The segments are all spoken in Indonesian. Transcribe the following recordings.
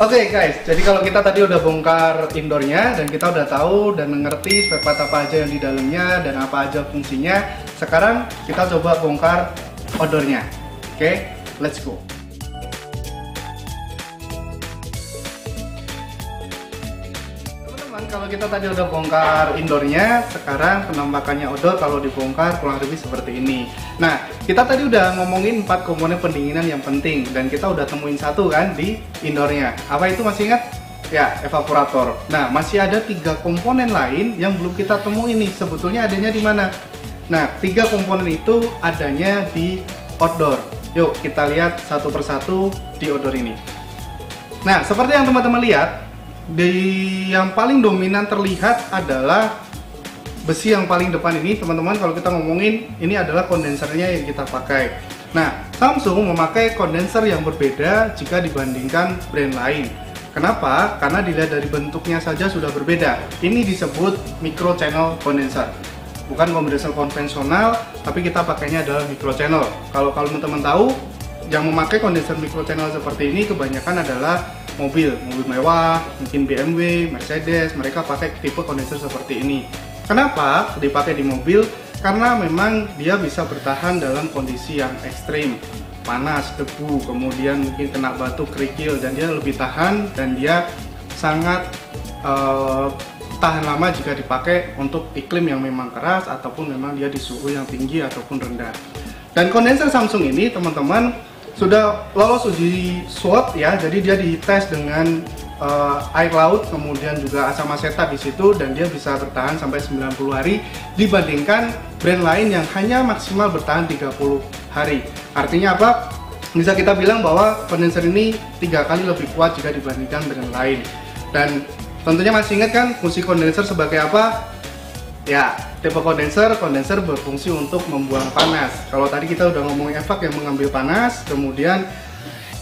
Oke guys, jadi kalau kita tadi udah bongkar indoornya dan kita udah tahu dan mengerti spare part apa aja yang di dalamnya dan apa aja fungsinya, sekarang kita coba bongkar outdoornya. Oke, let's go. Teman-teman, kalau kita tadi udah bongkar indoornya, sekarang penampakannya outdoor kalau dibongkar kurang lebih seperti ini. Nah, kita tadi udah ngomongin 4 komponen pendinginan yang penting dan kita udah temuin satu kan di indoornya. Apa itu, masih ingat? Ya, evaporator. Nah, masih ada 3 komponen lain yang belum kita temuin nih. Sebetulnya adanya di mana? Nah, 3 komponen itu adanya di outdoor. Yuk, kita lihat satu persatu di outdoor ini. Nah, seperti yang teman-teman lihat, yang paling dominan terlihat adalah besi yang paling depan ini, teman-teman. Kalau kita ngomongin, ini adalah kondensernya yang kita pakai. Nah, Samsung memakai kondenser yang berbeda jika dibandingkan brand lain. Kenapa? Karena dilihat dari bentuknya saja sudah berbeda. Ini disebut micro channel condenser. Bukan kondenser konvensional, tapi kita pakainya adalah micro channel. Kalau teman-teman tahu, yang memakai kondenser micro channel seperti ini kebanyakan adalah mobil mewah, mungkin BMW, Mercedes, mereka pakai tipe kondenser seperti ini. Kenapa dipakai di mobil? Karena memang dia bisa bertahan dalam kondisi yang ekstrim, panas, debu, kemudian mungkin kena batu, kerikil, dan dia lebih tahan dan dia sangat tahan lama jika dipakai untuk iklim yang memang keras ataupun memang dia di suhu yang tinggi ataupun rendah. Dan kondenser Samsung ini, teman-teman, sudah lolos uji SWOT ya, jadi dia dites dengan air laut, kemudian juga asam asetat di situ, dan dia bisa bertahan sampai 90 hari dibandingkan brand lain yang hanya maksimal bertahan 30 hari. Artinya apa? Bisa kita bilang bahwa kondenser ini 3 kali lebih kuat jika dibandingkan brand lain. Dan tentunya masih ingat kan fungsi kondenser sebagai apa? Ya, tipe kondenser berfungsi untuk membuang panas. Kalau tadi kita udah ngomongin evak yang mengambil panas, kemudian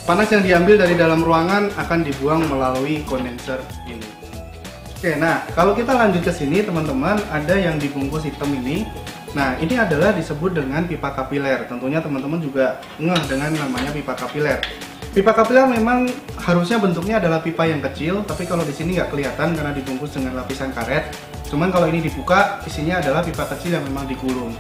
panas yang diambil dari dalam ruangan akan dibuang melalui kondenser ini. Oke, nah kalau kita lanjut ke sini, teman-teman, ada yang dibungkus hitam ini. Nah, ini adalah disebut dengan pipa kapiler. Tentunya teman-teman juga ngeh dengan namanya pipa kapiler. Pipa kapiler memang harusnya bentuknya adalah pipa yang kecil, tapi kalau di sini nggak kelihatan karena dibungkus dengan lapisan karet. Cuman kalau ini dibuka, isinya adalah pipa kecil yang memang digulung.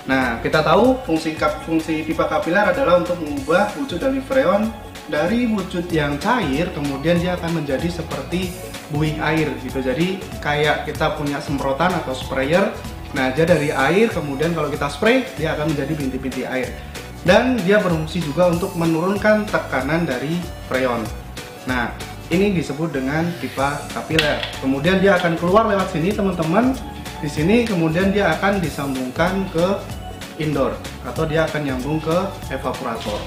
Nah, kita tahu fungsi pipa kapiler adalah untuk mengubah wujud dari freon dari wujud yang cair, kemudian dia akan menjadi seperti buih air gitu. Jadi kayak kita punya semprotan atau sprayer. Nah, dia dari air, kemudian kalau kita spray, dia akan menjadi binti-binti air. Dan dia berfungsi juga untuk menurunkan tekanan dari freon. Nah, ini disebut dengan pipa kapiler. Kemudian dia akan keluar lewat sini, teman-teman. Di sini kemudian dia akan disambungkan ke indoor atau dia akan nyambung ke evaporator.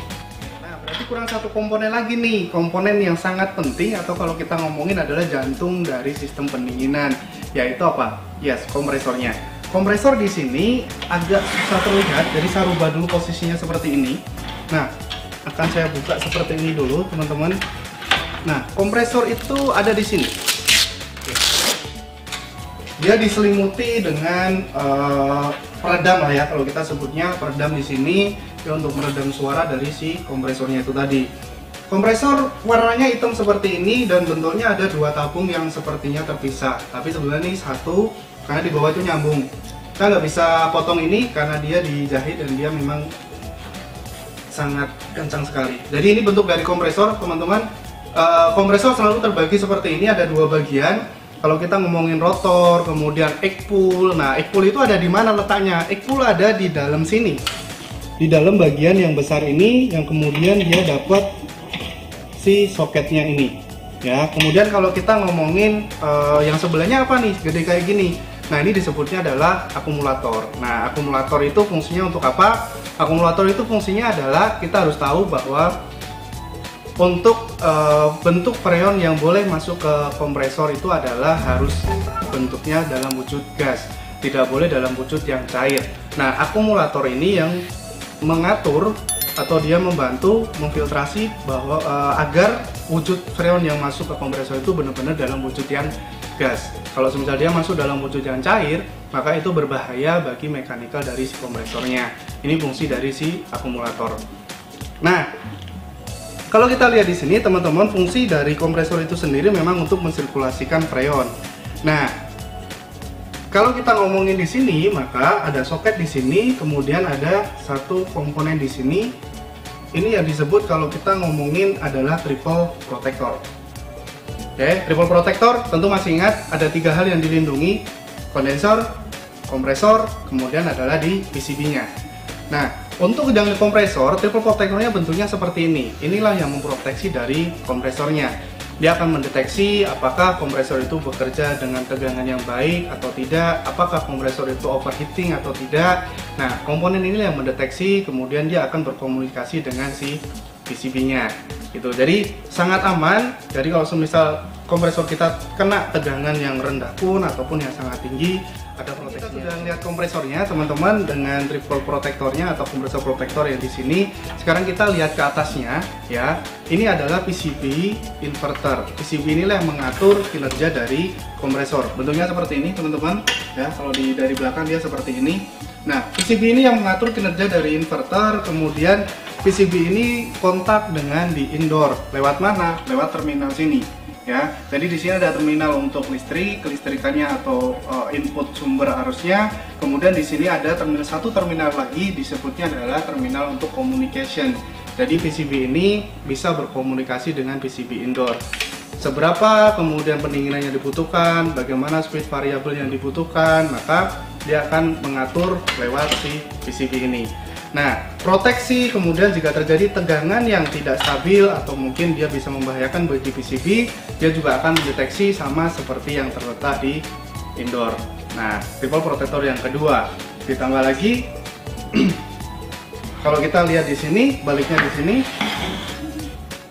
Nah, berarti kurang satu komponen lagi nih, komponen yang sangat penting atau kalau kita ngomongin adalah jantung dari sistem pendinginan, yaitu apa? Yes, kompresornya. Kompresor di sini agak susah terlihat, jadi saya rubah dulu posisinya seperti ini. Nah, akan saya buka seperti ini dulu, teman-teman. Nah, kompresor itu ada di sini. Dia diselimuti dengan peredam lah ya, kalau kita sebutnya peredam di sini ya, untuk meredam suara dari si kompresornya itu tadi. Kompresor warnanya hitam seperti ini dan bentuknya ada 2 tabung yang sepertinya terpisah, tapi sebenarnya ini satu karena di bawah itu nyambung. Kita nggak bisa potong ini karena dia dijahit dan dia memang sangat kencang sekali. Jadi ini bentuk dari kompresor, teman-teman. Kompresor selalu terbagi seperti ini, ada 2 bagian. Kalau kita ngomongin rotor, kemudian egg pool. Nah, egg pool itu ada di mana letaknya? Egg pool ada di dalam sini, di dalam bagian yang besar ini, yang kemudian dia dapat si soketnya ini. Ya, kemudian kalau kita ngomongin yang sebelahnya apa nih, gede kayak gini. Nah, ini disebutnya adalah akumulator. Nah, akumulator itu fungsinya untuk apa? Akumulator itu fungsinya adalah kita harus tahu bahwa untuk bentuk freon yang boleh masuk ke kompresor itu adalah harus bentuknya dalam wujud gas, tidak boleh dalam wujud yang cair. Nah, akumulator ini yang mengatur atau dia membantu memfiltrasi bahwa agar wujud freon yang masuk ke kompresor itu benar-benar dalam wujud yang gas. Kalau semisal dia masuk dalam wujud yang cair, maka itu berbahaya bagi mekanikal dari si kompresornya. Ini fungsi dari si akumulator. Nah, kalau kita lihat di sini teman-teman, fungsi dari kompresor itu sendiri memang untuk mensirkulasikan freon. Nah, kalau kita ngomongin di sini, maka ada soket di sini, kemudian ada satu komponen di sini. Ini yang disebut kalau kita ngomongin adalah triple protector. Oke, triple protector tentu masih ingat ada 3 hal yang dilindungi: kondensor, kompresor, kemudian adalah di PCB-nya. Nah, untuk yang kompresor, triple protectornya bentuknya seperti ini. Inilah yang memproteksi dari kompresornya. Dia akan mendeteksi apakah kompresor itu bekerja dengan tegangan yang baik atau tidak, apakah kompresor itu overheating atau tidak. Nah, komponen ini yang mendeteksi, kemudian dia akan berkomunikasi dengan si PCB-nya. Gitu. Jadi sangat aman. Jadi kalau semisal kompresor kita kena tegangan yang rendah pun ataupun yang sangat tinggi, ada proteksinya. Kita sudah lihat kompresornya teman-teman dengan triple protectornya atau kompresor protektor yang di sini. Sekarang kita lihat ke atasnya ya. Ini adalah PCB inverter. PCB inilah yang mengatur kinerja dari kompresor. Bentuknya seperti ini teman-teman ya. Kalau dari belakang dia seperti ini. Nah, PCB ini yang mengatur kinerja dari inverter. Kemudian PCB ini kontak dengan di indoor. Lewat mana? Lewat terminal sini. Ya, jadi di sini ada terminal untuk listrik, kelistrikannya atau input sumber arusnya. Kemudian di sini ada satu terminal lagi, disebutnya adalah terminal untuk communication. Jadi PCB ini bisa berkomunikasi dengan PCB indoor. Seberapa kemudian pendinginan yang dibutuhkan, bagaimana speed variabel yang dibutuhkan, maka dia akan mengatur lewat si PCB ini. Nah, proteksi kemudian jika terjadi tegangan yang tidak stabil atau mungkin dia bisa membahayakan bagi PCB, dia juga akan mendeteksi sama seperti yang terletak di indoor. Nah, triple protector yang kedua, ditambah lagi kalau kita lihat di sini, baliknya di sini,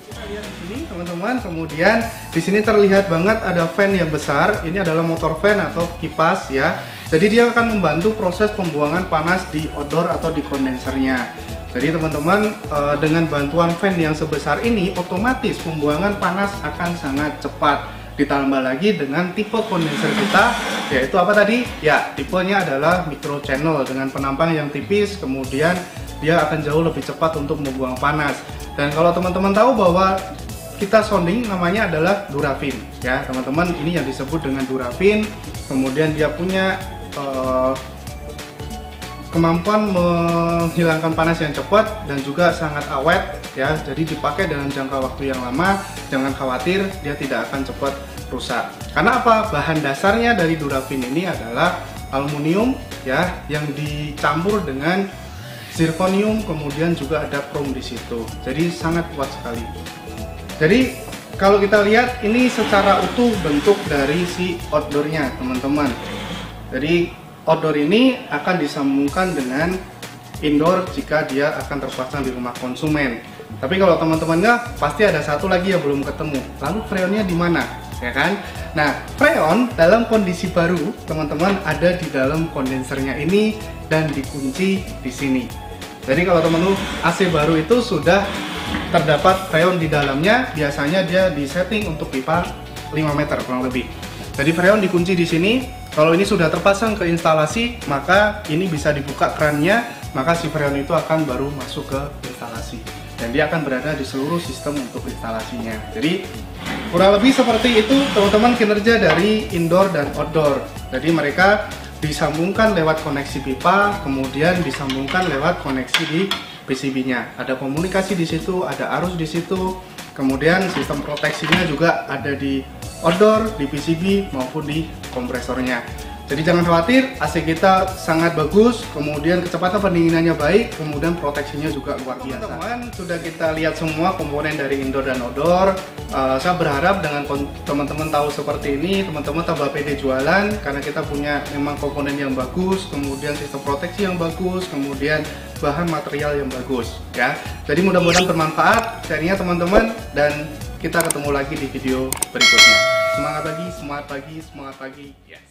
kita lihat di sini teman-teman, kemudian di sini terlihat banget ada fan yang besar. Ini adalah motor fan atau kipas ya. Jadi dia akan membantu proses pembuangan panas di odor atau di kondensernya. Jadi teman-teman, dengan bantuan fan yang sebesar ini, otomatis pembuangan panas akan sangat cepat. Ditambah lagi dengan tipe kondenser kita, yaitu apa tadi? Ya, tipenya adalah micro channel dengan penampang yang tipis, kemudian dia akan jauh lebih cepat untuk membuang panas. Dan kalau teman-teman tahu bahwa kita sounding namanya adalah Durafin, ya teman-teman, ini yang disebut dengan Durafin. Kemudian dia punya kemampuan menghilangkan panas yang cepat dan juga sangat awet ya. Jadi dipakai dalam jangka waktu yang lama, jangan khawatir dia tidak akan cepat rusak. Karena apa? Bahan dasarnya dari Durafin ini adalah aluminium ya, yang dicampur dengan zirconium, kemudian juga ada chrome di situ. Jadi sangat kuat sekali. Jadi kalau kita lihat ini secara utuh bentuk dari si outdoornya teman-teman. Jadi outdoor ini akan disambungkan dengan indoor jika dia akan terpasang di rumah konsumen. Tapi kalau teman-teman nggak, pasti ada satu lagi yang belum ketemu. Lalu freonnya di mana? Ya kan? Nah, freon dalam kondisi baru, teman-teman, ada di dalam kondensernya ini dan dikunci di sini. Jadi kalau teman-teman AC baru itu sudah terdapat freon di dalamnya, biasanya dia disetting untuk pipa 5 meter kurang lebih. Jadi freon dikunci di sini. Kalau ini sudah terpasang ke instalasi, maka ini bisa dibuka kerannya, maka si freon itu akan baru masuk ke instalasi. Dan dia akan berada di seluruh sistem untuk instalasinya. Jadi kurang lebih seperti itu teman-teman kinerja dari indoor dan outdoor. Jadi mereka disambungkan lewat koneksi pipa, kemudian disambungkan lewat koneksi di PCB-nya. Ada komunikasi di situ, ada arus di situ, kemudian sistem proteksinya juga ada di outdoor, di PCB maupun di kompresornya. Jadi jangan khawatir, AC kita sangat bagus, kemudian kecepatan pendinginannya baik, kemudian proteksinya juga luar biasa. Teman-teman, sudah kita lihat semua komponen dari indoor dan outdoor. Saya berharap dengan teman-teman tahu seperti ini, teman-teman tambah pede jualan karena kita punya memang komponen yang bagus, kemudian sistem proteksi yang bagus, kemudian bahan material yang bagus ya. Jadi mudah-mudahan bermanfaat sharingnya teman-teman, dan kita ketemu lagi di video berikutnya. Semangat pagi, semangat pagi, semangat pagi. Yes.